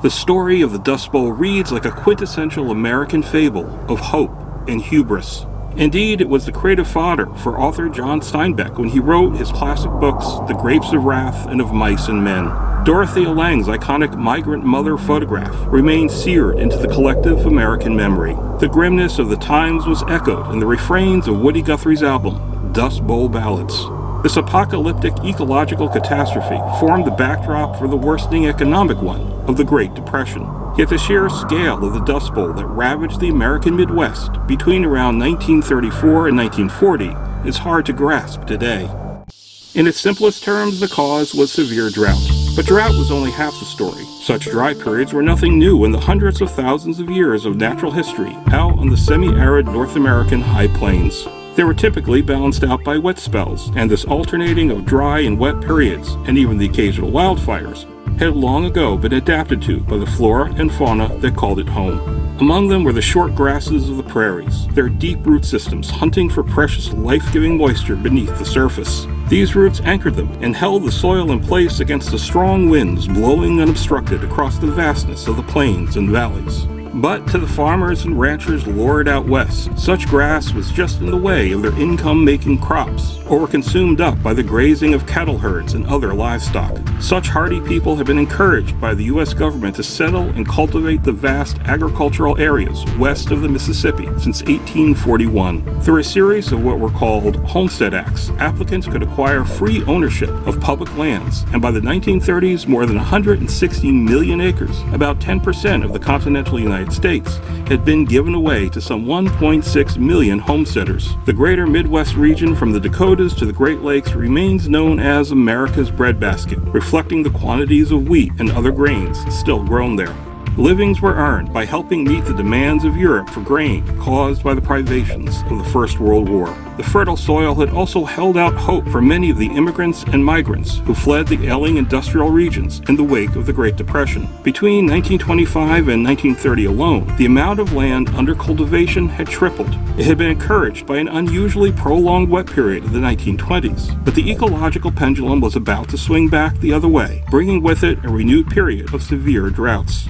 The story of the Dust Bowl reads like a quintessential American fable of hope and hubris. Indeed, it was the creative fodder for author John Steinbeck when he wrote his classic books, The Grapes of Wrath and Of Mice and Men. Dorothea Lange's iconic migrant mother photograph remains seared into the collective American memory. The grimness of the times was echoed in the refrains of Woody Guthrie's album, Dust Bowl Ballads. This apocalyptic ecological catastrophe formed the backdrop for the worsening economic one of the Great Depression. Yet the sheer scale of the Dust Bowl that ravaged the American Midwest between around 1934 and 1940 is hard to grasp today. In its simplest terms, the cause was severe drought. But drought was only half the story. Such dry periods were nothing new in the hundreds of thousands of years of natural history out on the semi-arid North American high plains. They were typically balanced out by wet spells, and this alternating of dry and wet periods, and even the occasional wildfires, had long ago been adapted to by the flora and fauna that called it home. Among them were the short grasses of the prairies, their deep root systems hunting for precious life-giving moisture beneath the surface. These roots anchored them and held the soil in place against the strong winds blowing unobstructed across the vastness of the plains and valleys. But to the farmers and ranchers lured out west, such grass was just in the way of their income-making crops, or were consumed up by the grazing of cattle herds and other livestock. Such hardy people have been encouraged by the U.S. government to settle and cultivate the vast agricultural areas west of the Mississippi since 1841. Through a series of what were called Homestead Acts, applicants could acquire free ownership of public lands, and by the 1930s, more than 160 million acres, about 10% of the continental United States, had been given away to some 1.6 million homesteaders. The greater Midwest region from the Dakotas to the Great Lakes remains known as America's breadbasket, reflecting the quantities of wheat and other grains still grown there. Livings were earned by helping meet the demands of Europe for grain caused by the privations of the First World War. The fertile soil had also held out hope for many of the immigrants and migrants who fled the ailing industrial regions in the wake of the Great Depression. Between 1925 and 1930 alone, the amount of land under cultivation had tripled. It had been encouraged by an unusually prolonged wet period of the 1920s, but the ecological pendulum was about to swing back the other way, bringing with it a renewed period of severe droughts.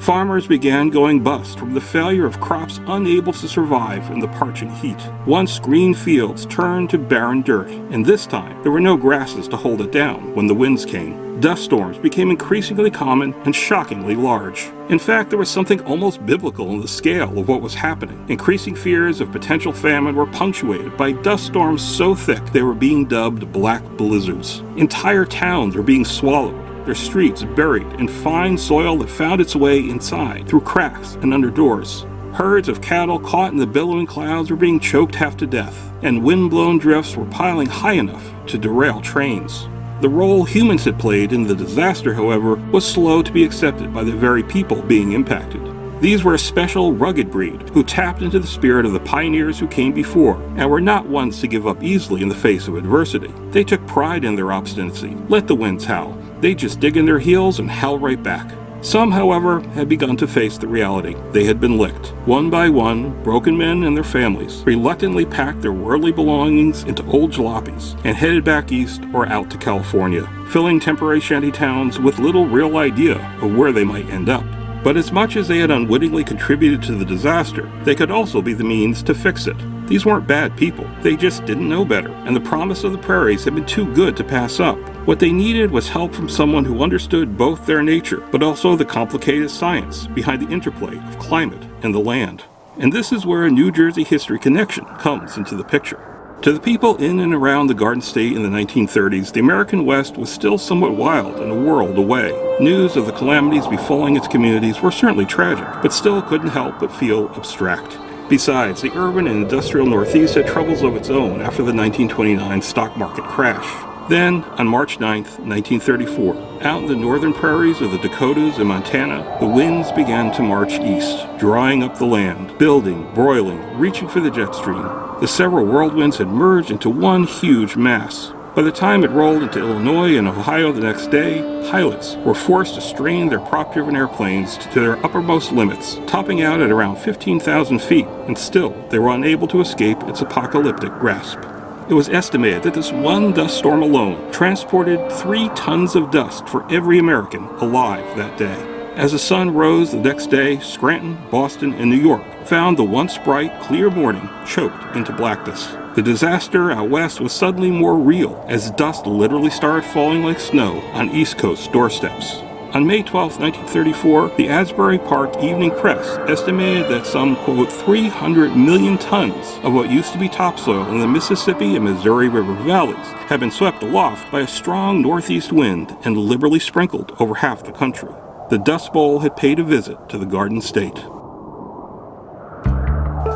Farmers began going bust from the failure of crops unable to survive in the parching heat. Once green fields turned to barren dirt, and this time there were no grasses to hold it down when the winds came. Dust storms became increasingly common and shockingly large. In fact, there was something almost biblical in the scale of what was happening. Increasing fears of potential famine were punctuated by dust storms so thick they were being dubbed black blizzards. Entire towns were being swallowed, their streets buried in fine soil that found its way inside through cracks and under doors. Herds of cattle caught in the billowing clouds were being choked half to death, and wind-blown drifts were piling high enough to derail trains. The role humans had played in the disaster, however, was slow to be accepted by the very people being impacted. These were a special, rugged breed who tapped into the spirit of the pioneers who came before and were not ones to give up easily in the face of adversity. They took pride in their obstinacy. Let the winds howl. They'd just dig in their heels and howl right back. Some, however, had begun to face the reality. They had been licked. One by one, broken men and their families reluctantly packed their worldly belongings into old jalopies and headed back east or out to California, filling temporary shanty towns with little real idea of where they might end up. But as much as they had unwittingly contributed to the disaster, they could also be the means to fix it. These weren't bad people, they just didn't know better, and the promise of the prairies had been too good to pass up. What they needed was help from someone who understood both their nature, but also the complicated science behind the interplay of climate and the land. And this is where a New Jersey history connection comes into the picture. To the people in and around the Garden State in the 1930s, the American West was still somewhat wild and a world away. News of the calamities befalling its communities were certainly tragic, but still couldn't help but feel abstract. Besides, the urban and industrial Northeast had troubles of its own after the 1929 stock market crash. Then, on March 9, 1934, out in the northern prairies of the Dakotas and Montana, the winds began to march east, drying up the land, building, broiling, reaching for the jet stream. The several whirlwinds had merged into one huge mass. By the time it rolled into Illinois and Ohio the next day, pilots were forced to strain their prop-driven airplanes to their uppermost limits, topping out at around 15,000 feet, and still they were unable to escape its apocalyptic grasp. It was estimated that this one dust storm alone transported 3 tons of dust for every American alive that day. As the sun rose the next day, Scranton, Boston, and New York found the once bright, clear morning choked into blackness. The disaster out west was suddenly more real as dust literally started falling like snow on East Coast doorsteps. On May 12, 1934, the Asbury Park Evening Press estimated that some, quote, 300 million tons of what used to be topsoil in the Mississippi and Missouri River valleys had been swept aloft by a strong northeast wind and liberally sprinkled over half the country. The Dust Bowl had paid a visit to the Garden State.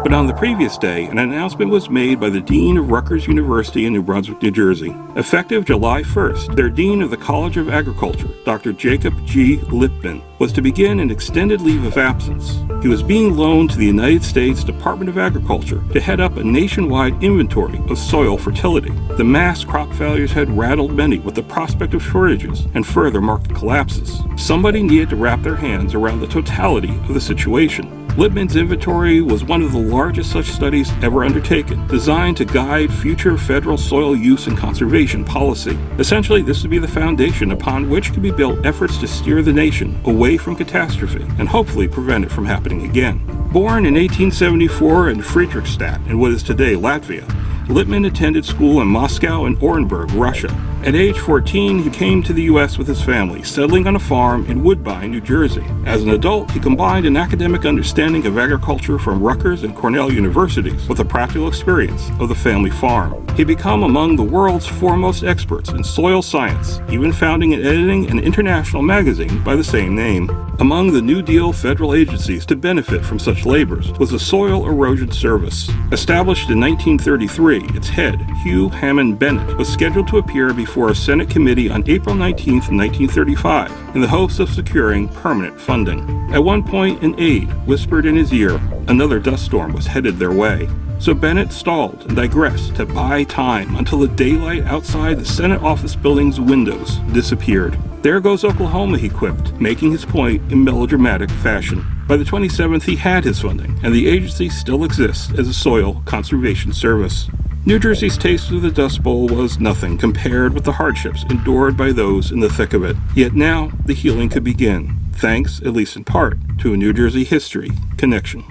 But on the previous day, an announcement was made by the Dean of Rutgers University in New Brunswick, New Jersey. Effective July 1st, their Dean of the College of Agriculture, Dr. Jacob G. Lippmann, was to begin an extended leave of absence. He was being loaned to the United States Department of Agriculture to head up a nationwide inventory of soil fertility. The mass crop failures had rattled many with the prospect of shortages and further market collapses. Somebody needed to wrap their hands around the totality of the situation. Lippmann's inventory was one of the largest such studies ever undertaken, designed to guide future federal soil use and conservation policy. Essentially, this would be the foundation upon which could be built efforts to steer the nation away from catastrophe and hopefully prevent it from happening again. Born in 1874 in Friedrichstadt, in what is today Latvia, Lippmann attended school in Moscow and Orenburg, Russia. At age 14, he came to the U.S. with his family, settling on a farm in Woodbine, New Jersey. As an adult, he combined an academic understanding of agriculture from Rutgers and Cornell universities with a practical experience of the family farm. He became among the world's foremost experts in soil science, even founding and editing an international magazine by the same name. Among the New Deal federal agencies to benefit from such labors was the Soil Erosion Service. Established in 1933, its head, Hugh Hammond Bennett, was scheduled to appear before a Senate committee on April 19, 1935, in the hopes of securing permanent funding. At one point, an aide whispered in his ear another dust storm was headed their way. So Bennett stalled and digressed to buy time until the daylight outside the Senate office building's windows disappeared. "There goes Oklahoma," he quipped, making his point in melodramatic fashion. By the 27th, he had his funding, and the agency still exists as a soil conservation service. New Jersey's taste of the Dust Bowl was nothing compared with the hardships endured by those in the thick of it. Yet now, the healing could begin, thanks, at least in part, to a New Jersey history connection.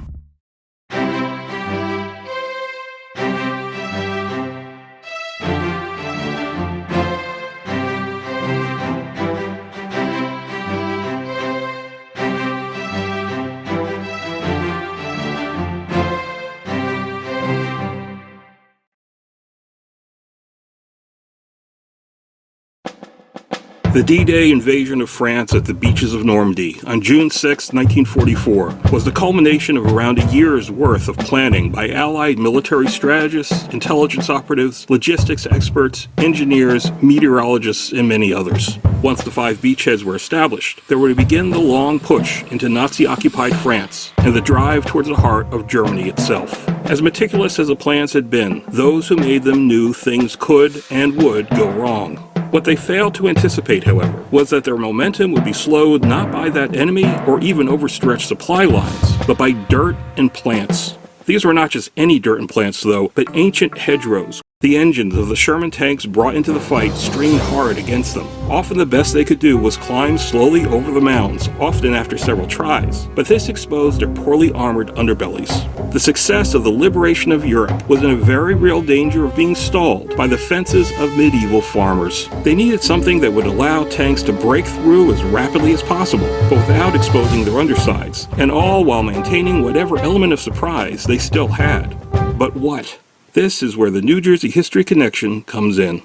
The D-Day invasion of France at the beaches of Normandy on June 6, 1944, was the culmination of around a year's worth of planning by Allied military strategists, intelligence operatives, logistics experts, engineers, meteorologists, and many others. Once the 5 beachheads were established, there would begin the long push into Nazi-occupied France and the drive towards the heart of Germany itself. As meticulous as the plans had been, those who made them knew things could and would go wrong. What they failed to anticipate, however, was that their momentum would be slowed not by that enemy or even overstretched supply lines, but by dirt and plants. These were not just any dirt and plants, though, but ancient hedgerows. The engines of the Sherman tanks brought into the fight strained hard against them. Often the best they could do was climb slowly over the mounds, often after several tries, but this exposed their poorly armored underbellies. The success of the liberation of Europe was in a very real danger of being stalled by the fences of medieval farmers. They needed something that would allow tanks to break through as rapidly as possible, but without exposing their undersides, and all while maintaining whatever element of surprise they still had. But what? This is where the New Jersey History Connection comes in.